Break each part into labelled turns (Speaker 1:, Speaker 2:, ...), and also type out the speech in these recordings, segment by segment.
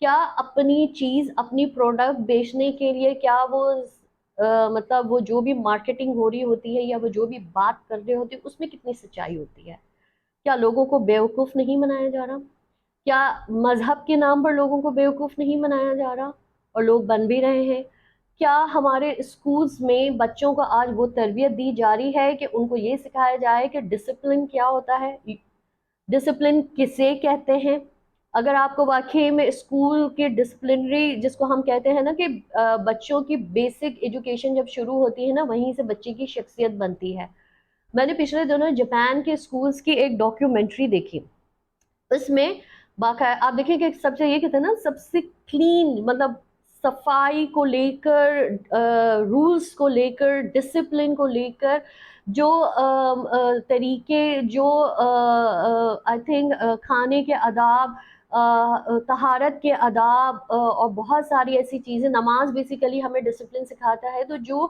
Speaker 1: کیا اپنی چیز اپنی پروڈکٹ بیچنے کے لیے کیا وہ مطلب وہ جو بھی مارکیٹنگ ہو رہی ہوتی ہے یا وہ جو بھی بات کر رہے ہوتے ہیں اس میں کتنی سچائی ہوتی ہے؟ کیا لوگوں کو بیوقوف نہیں بنایا جا رہا؟ کیا مذہب کے نام پر لوگوں کو بیوقوف نہیں بنایا جا رہا اور لوگ بن بھی رہے ہیں؟ کیا ہمارے اسکولز میں بچوں کو آج وہ تربیت دی جا رہی ہے کہ ان کو یہ سکھایا جائے کہ ڈسپلن کیا ہوتا ہے، ڈسپلن کسے کہتے ہیں؟ اگر آپ کو واقعی میں اسکول کے ڈسپلنری جس کو ہم کہتے ہیں نا کہ بچوں کی بیسک ایجوکیشن جب شروع ہوتی ہے نا وہیں سے بچے کی شخصیت بنتی ہے. میں نے پچھلے دنوں جاپان کے اسکولز کی ایک ڈاکیومنٹری دیکھی. اس میں باقاعدہ آپ دیکھیں کہ سب سے یہ کہتے ہیں نا سب سے کلین مطلب صفائی کو لے کر رولز کو لے کر ڈسپلن کو لے کر جو طریقے جو آئی تھنک کھانے کے آداب طہارت کے آداب اور بہت ساری ایسی چیزیں. نماز بیسیکلی ہمیں ڈسپلن سکھاتا ہے, تو جو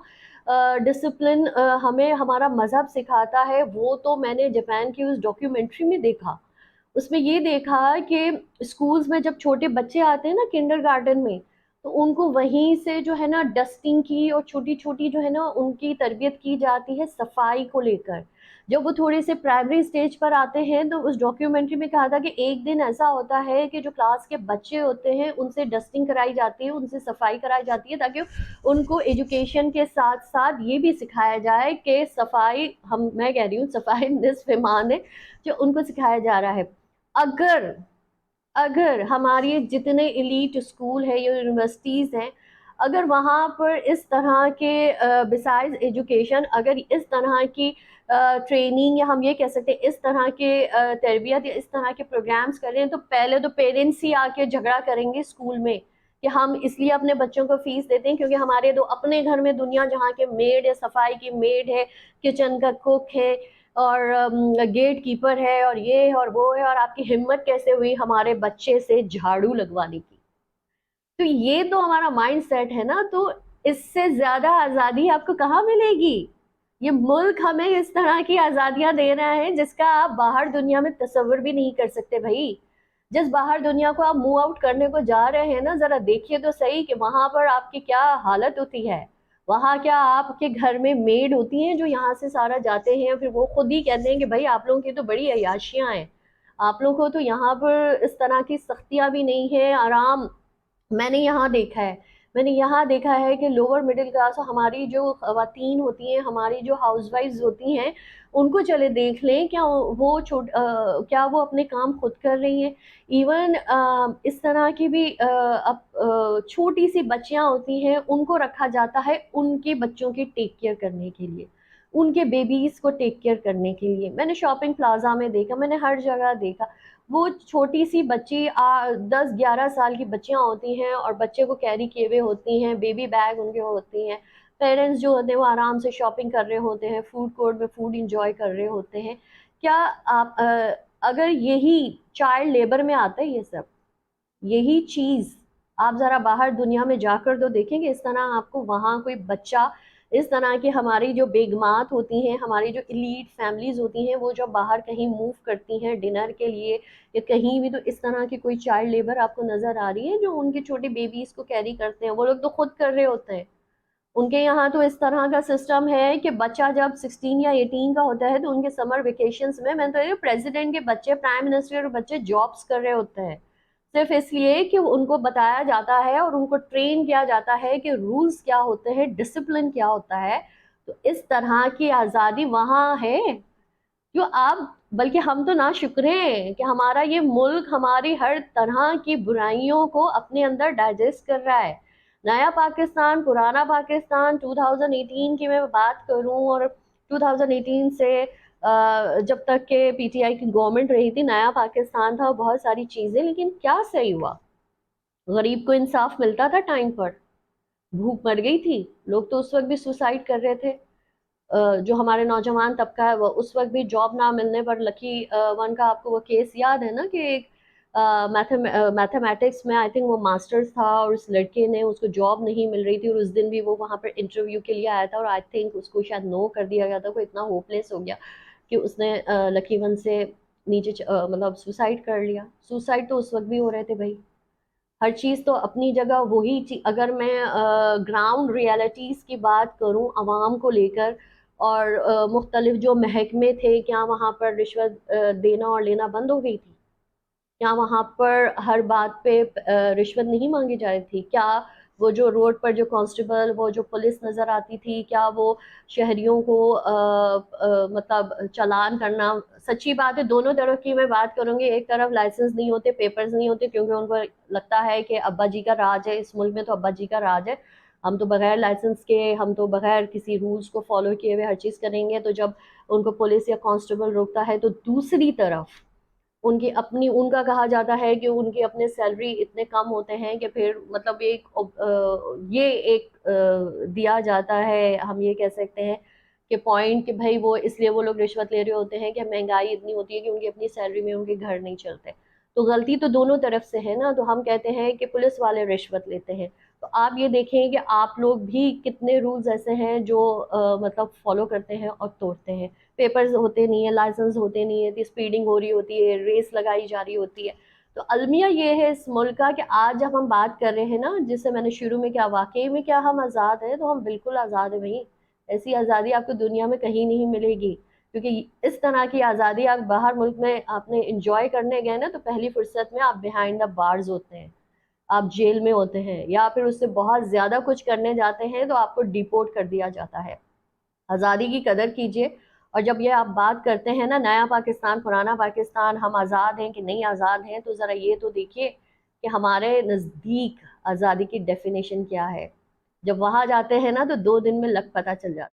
Speaker 1: ڈسپلن ہمیں ہمارا مذہب سکھاتا ہے وہ تو میں نے جاپان کی اس ڈاکیومنٹری میں دیکھا. اس میں یہ دیکھا کہ اسکولز میں جب چھوٹے بچے آتے ہیں نا کنڈر گارڈن میں, تو ان کو وہیں سے جو ہے نا ڈسٹنگ کی اور چھوٹی چھوٹی جو ہے نا ان کی تربیت کی جاتی ہے صفائی کو لے کر. جب وہ تھوڑے سے پرائمری سٹیج پر آتے ہیں تو اس ڈاکیومنٹری میں کہا تھا کہ ایک دن ایسا ہوتا ہے کہ جو کلاس کے بچے ہوتے ہیں ان سے ڈسٹنگ کرائی جاتی ہے, ان سے صفائی کرائی جاتی ہے, تاکہ ان کو ایجوکیشن کے ساتھ ساتھ یہ بھی سکھایا جائے کہ صفائی میں کہہ رہی ہوں صفائی نصف ایمان ہے, جو ان کو سکھایا جا رہا ہے. اگر ہماری جتنے ایلیٹ اسکول ہے یا یونیورسٹیز ہیں, اگر وہاں پر اس طرح کے بسائز ایجوکیشن اگر اس طرح کی ٹریننگ یا ہم یہ کہہ سکتے ہیں اس طرح کے تربیت یا اس طرح کے پروگرامز کر رہے ہیں, تو پہلے تو پیرنٹس ہی آ کے جھگڑا کریں گے اسکول میں کہ ہم اس لیے اپنے بچوں کو فیس دیتے ہیں کیونکہ ہمارے تو اپنے گھر میں دنیا جہاں کے میڈ ہے, صفائی کی میڈ ہے, کچن کا کوک ہے اور گیٹ کیپر ہے اور یہ ہے اور وہ ہے, اور آپ کی ہمت کیسے ہوئی ہمارے بچے سے جھاڑو لگوانے کی؟ تو یہ تو ہمارا مائنڈ سیٹ ہے نا. تو اس سے زیادہ آزادی آپ کو کہاں ملے گی؟ یہ ملک ہمیں اس طرح کی آزادیاں دے رہا ہے جس کا آپ باہر دنیا میں تصور بھی نہیں کر سکتے بھائی. جس باہر دنیا کو آپ موو آؤٹ کرنے کو جا رہے ہیں نا, ذرا دیکھیے تو صحیح کہ وہاں پر آپ کی کیا حالت ہوتی ہے. وہاں کیا آپ کے گھر میں میڈ ہوتی ہیں جو یہاں سے سارا جاتے ہیں, پھر وہ خود ہی کہتے ہیں کہ بھائی آپ لوگوں کی تو بڑی عیاشیاں ہیں, آپ لوگوں کو تو یہاں پر اس طرح کی سختیاں بھی نہیں ہیں, آرام. میں نے یہاں دیکھا ہے کہ لوور مڈل کلاس ہماری جو خواتین ہوتی ہیں, ہماری جو ہاؤس وائفز ہوتی ہیں, ان کو چلے دیکھ لیں کیا کیا وہ اپنے کام خود کر رہی ہیں. ایون اس طرح کی بھی چھوٹی سی بچیاں ہوتی ہیں, ان کو رکھا جاتا ہے ان کے بچوں کی ٹیک کیئر کرنے کے لیے, ان کے بیبیز کو ٹیک کیئر کرنے کے لیے. میں نے شاپنگ پلازا میں دیکھا, میں نے ہر جگہ دیکھا, وہ چھوٹی سی بچی 10-11 سال کی بچیاں ہوتی ہیں اور بچے کو کیری کیے ہوئے ہوتی ہیں, بیبی بیگ ان کے ہوتی ہیں, پیرنٹس جو ہوتے ہیں وہ آرام سے شاپنگ کر رہے ہوتے ہیں, فوڈ کورٹ میں فوڈ انجوائے کر رہے ہوتے ہیں. کیا آپ اگر یہی چائلڈ لیبر میں آتا ہے یہ سب, یہی چیز آپ ذرا باہر دنیا میں جا کر تو دیکھیں گے اس طرح آپ کو وہاں کوئی بچہ اس طرح کی ہماری جو بیگمات ہوتی ہیں, ہماری جو ایلیٹ فیملیز ہوتی ہیں, وہ جو باہر کہیں موو کرتی ہیں ڈنر کے لیے یا کہیں بھی, تو اس طرح کی کوئی چائلڈ لیبر آپ کو نظر آ رہی ہے جو ان کے چھوٹے بیبیز کو کیری کرتے ہیں؟ وہ لوگ تو خود کر رہے ہوتے ہیں. ان کے یہاں تو اس طرح کا سسٹم ہے کہ بچہ جب 16 یا 18 کا ہوتا ہے تو ان کے سمر ویکیشنز میں تو پریزیڈنٹ کے بچے, پرائم منسٹر کے بچے جابس کر رہے ہوتے ہیں, صرف اس لیے کہ ان کو بتایا جاتا ہے اور ان کو ٹرین کیا جاتا ہے کہ رولز کیا ہوتے ہیں, ڈسپلن کیا ہوتا ہے. تو اس طرح کی آزادی وہاں ہے جو آپ, بلکہ ہم تو ناشکرے ہیں کہ ہمارا یہ ملک ہماری ہر طرح کی برائیوں کو اپنے اندر ڈائجسٹ کر رہا ہے. نیا پاکستان, پرانا پاکستان, 2018 کی میں بات کروں اور 2018 سے جب تک کہ پی ٹی آئی کی گورنمنٹ رہی تھی, نیا پاکستان تھا, بہت ساری چیزیں, لیکن کیا صحیح ہوا؟ غریب کو انصاف ملتا تھا ٹائم پر؟ بھوک مر گئی تھی, لوگ تو اس وقت بھی سوسائڈ کر رہے تھے. جو ہمارے نوجوان طبقہ ہے وہ اس وقت بھی جاب نہ ملنے پر, لکی ون کا آپ کو وہ کیس یاد ہے نا کہ ایک میتھمیٹکس میں آئی تھنک وہ ماسٹرز تھا اور اس لڑکے نے, اس کو جاب نہیں مل رہی تھی, اور اس دن بھی وہ وہاں پر انٹرویو کے لیے آیا تھا اور آئی تھنک اس کو شاید نو کر دیا گیا تھا. وہ اتنا ہوپ لیس ہو گیا کہ اس نے لکی ون سے نیچے مطلب سوسائڈ کر لیا. سوسائڈ تو اس وقت بھی ہو رہے تھے بھائی. ہر چیز تو اپنی جگہ وہی چیز، اگر میں گراؤنڈ ریالٹیز کی بات کروں عوام کو لے کر، اور مختلف جو محکمے تھے، کیا وہاں پر رشوت دینا اور لینا بند ہو گئی تھی؟ کیا وہاں پر ہر بات پہ رشوت نہیں مانگی جا رہی تھی؟ کیا وہ جو روڈ پر جو کانسٹیبل، وہ جو پولیس نظر آتی تھی، کیا وہ شہریوں کو مطلب چالان کرنا؟ سچی بات ہے، دونوں طرف کی میں بات کروں گی. ایک طرف لائسنس نہیں ہوتے، پیپرز نہیں ہوتے، کیونکہ ان کو لگتا ہے کہ ابا جی کا راج ہے اس ملک میں، تو ابا جی کا راج ہے، ہم تو بغیر لائسنس کے، ہم تو بغیر کسی رولز کو فالو کیے ہوئے ہر چیز کریں گے. تو جب ان کو پولیس یا کانسٹیبل روکتا ہے، تو دوسری طرف ان کی اپنی، ان کا کہا جاتا ہے کہ ان کے اپنے سیلری اتنے کم ہوتے ہیں کہ پھر مطلب ایک یہ ایک دیا جاتا ہے، ہم یہ کہہ سکتے ہیں کہ پوائنٹ، کہ بھائی وہ اس لیے وہ لوگ رشوت لے رہے ہوتے ہیں کہ مہنگائی اتنی ہوتی ہے کہ ان کی اپنی سیلری میں ان کے گھر نہیں چلتے. تو غلطی تو دونوں طرف سے ہے نا. تو ہم کہتے ہیں کہ پولیس والے رشوت لیتے ہیں. تو آپ یہ دیکھیں کہ آپ لوگ بھی کتنے رولز ایسے ہیں جو مطلب فالو کرتے ہیں اور توڑتے ہیں. پیپرز ہوتے نہیں ہیں، لائسنس ہوتے نہیں ہیں، اسپیڈنگ ہو رہی ہوتی ہے، ریس لگائی جا رہی ہوتی ہے. تو المیہ یہ ہے اس ملک کا کہ آج جب ہم بات کر رہے ہیں نا، جس سے میں نے شروع میں کیا، واقعی میں کیا ہم آزاد ہیں؟ تو ہم بالکل آزاد ہیں بھائی. ایسی آزادی آپ کو دنیا میں کہیں نہیں ملے گی، کیونکہ اس طرح کی آزادی آپ باہر ملک میں آپ نے انجوائے کرنے گئے نا، تو پہلی فرصت میں آپ بیہائنڈ دا بارز ہوتے ہیں، آپ جیل میں ہوتے ہیں، یا پھر اس سے بہت زیادہ کچھ کرنے جاتے ہیں تو آپ کو ڈیپورٹ کر دیا جاتا ہے. آزادی کی قدر کیجئے. اور جب یہ آپ بات کرتے ہیں نا نیا پاکستان پرانا پاکستان، ہم آزاد ہیں کہ نہیں آزاد ہیں، تو ذرا یہ تو دیکھیے کہ ہمارے نزدیک آزادی کی ڈیفینیشن کیا ہے. جب وہاں جاتے ہیں نا تو 2 دن میں لگ پتہ چل جاتا ہے.